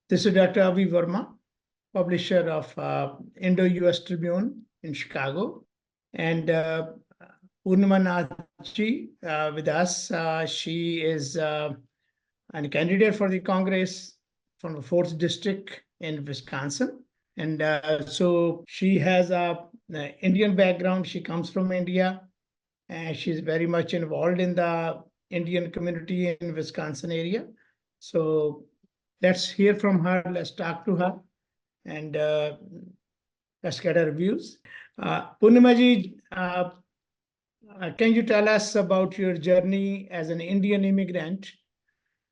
This is Dr. Avi Verma, publisher of IndoUS Tribune in Chicago, and Purnima Nath with us. She is a candidate for the Congress from the 4th District in Wisconsin. And so she has a Indian background. She comes from India, and she's very much involved in the Indian community in Wisconsin area. So let's hear from her. Let's talk to her, and let's get her views. Purnima ji, can you tell us about your journey as an Indian immigrant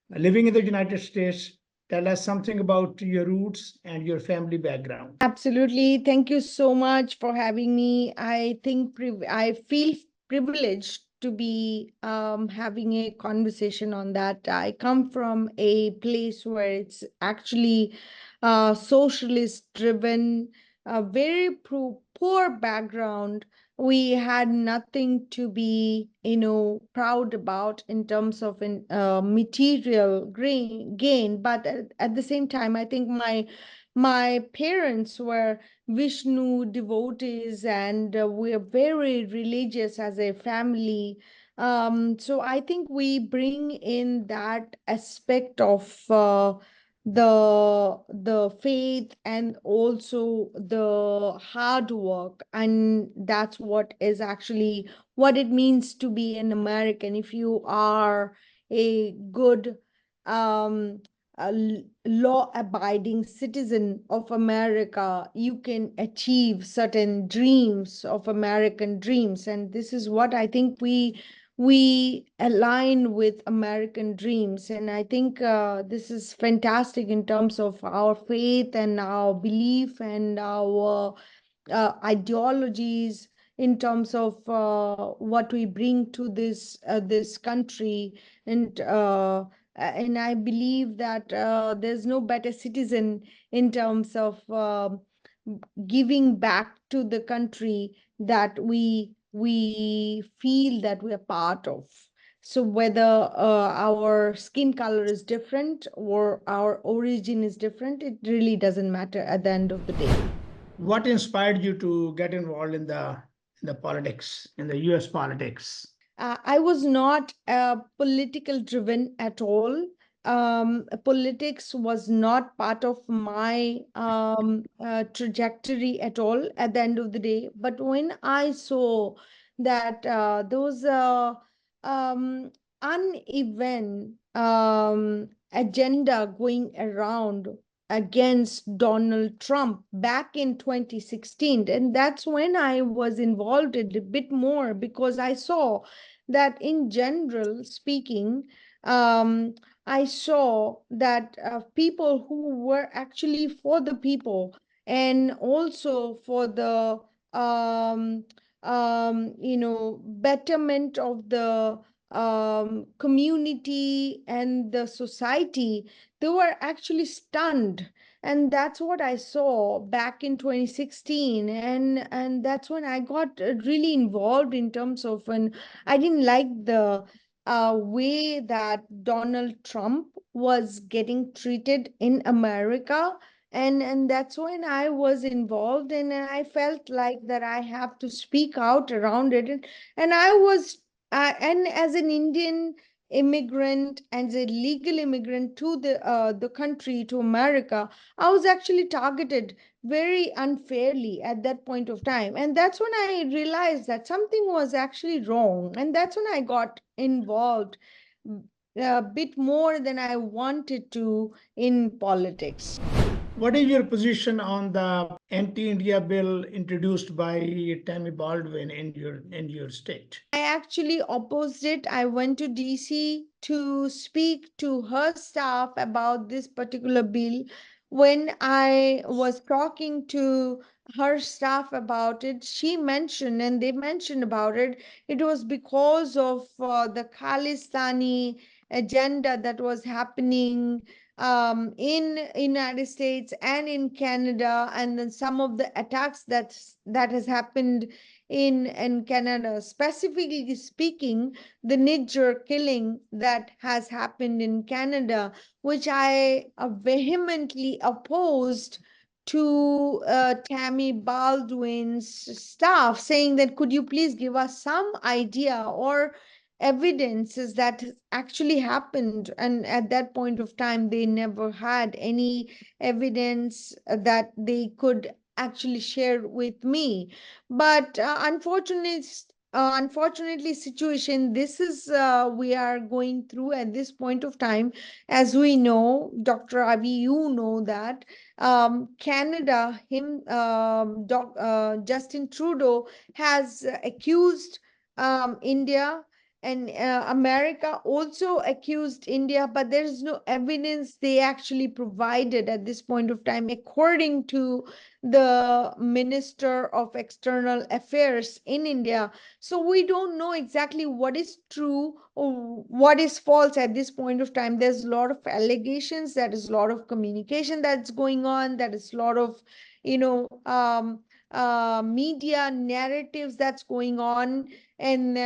living in the United States? Tell us something about your roots and your family background. Absolutely. Thank you so much for having me. I think I feel privileged to be having a conversation on that. I come from a place where it's actually socialist driven, a very poor background. We had nothing to be, proud about in terms of material gain. But at the same time, I think my parents were Vishnu devotees, and we're very religious as a family. So I think we bring in that aspect of the faith and also the hard work, and that's what is actually what it means to be an American. If you are a good a law-abiding citizen of America, you can achieve certain dreams of American dreams. And this is what I think we align with American dreams. And I think this is fantastic in terms of our faith and our belief and our ideologies in terms of what we bring to this country. And I believe that there's no better citizen in terms of giving back to the country that we feel that we are part of. So whether our skin color is different or our origin is different, it really doesn't matter at the end of the day. What inspired you to get involved in the politics, in the US politics? I was not political driven at all. Politics was not part of my trajectory at all at the end of the day. But when I saw that those uneven agenda going around against Donald Trump back in 2016. And that's when I was involved a bit more, because I saw that in general speaking, I saw that people who were actually for the people and also for the betterment of the community and the society, they were actually stunned. And that's what I saw back in 2016. And that's when I got really involved in terms of when I didn't like the way that Donald Trump was getting treated in America. And that's when I was involved, and I felt like that I have to speak out around it. And I was and as an Indian immigrant and a legal immigrant to the country, to America, I was actually targeted very unfairly at that point of time. And that's when I realized that something was actually wrong. And that's when I got involved a bit more than I wanted to in politics. What is your position on the anti-India bill introduced by Tammy Baldwin in your state? I actually opposed it. I went to DC to speak to her staff about this particular bill. When I was talking to her staff about it, she mentioned, and they mentioned about it, it was because of the Khalistani agenda that was happening in United States and in Canada, and then some of the attacks that has happened in Canada, specifically speaking, the knee-jerk killing that has happened in Canada, which I vehemently opposed to Tammy Baldwin's staff, saying that could you please give us some idea or evidences that has actually happened. And at that point of time, they never had any evidence that they could actually share with me. But unfortunately situation this is we are going through at this point of time. As we know, Dr. Avi, you know that Canada, Justin Trudeau has accused India, and America also accused India, but there is no evidence they actually provided at this point of time, according to the Minister of External Affairs in India. So we don't know exactly what is true or what is false at this point of time. There's a lot of allegations, there is a lot of communication that's going on, there is a lot of, you know, media narratives that's going on. And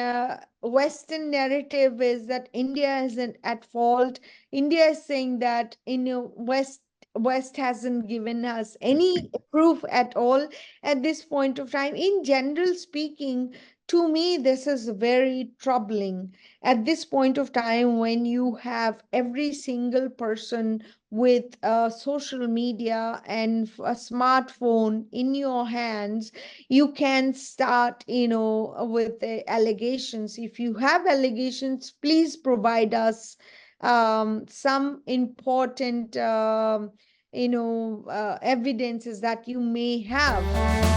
Western narrative is that India isn't at fault. India is saying that, you know, West hasn't given us any proof at all at this point of time. In general speaking, to me, this is very troubling at this point of time when you have every single person with social media and a smartphone in your hands. You can start, you know, with the allegations. If you have allegations, please provide us some important, evidences that you may have.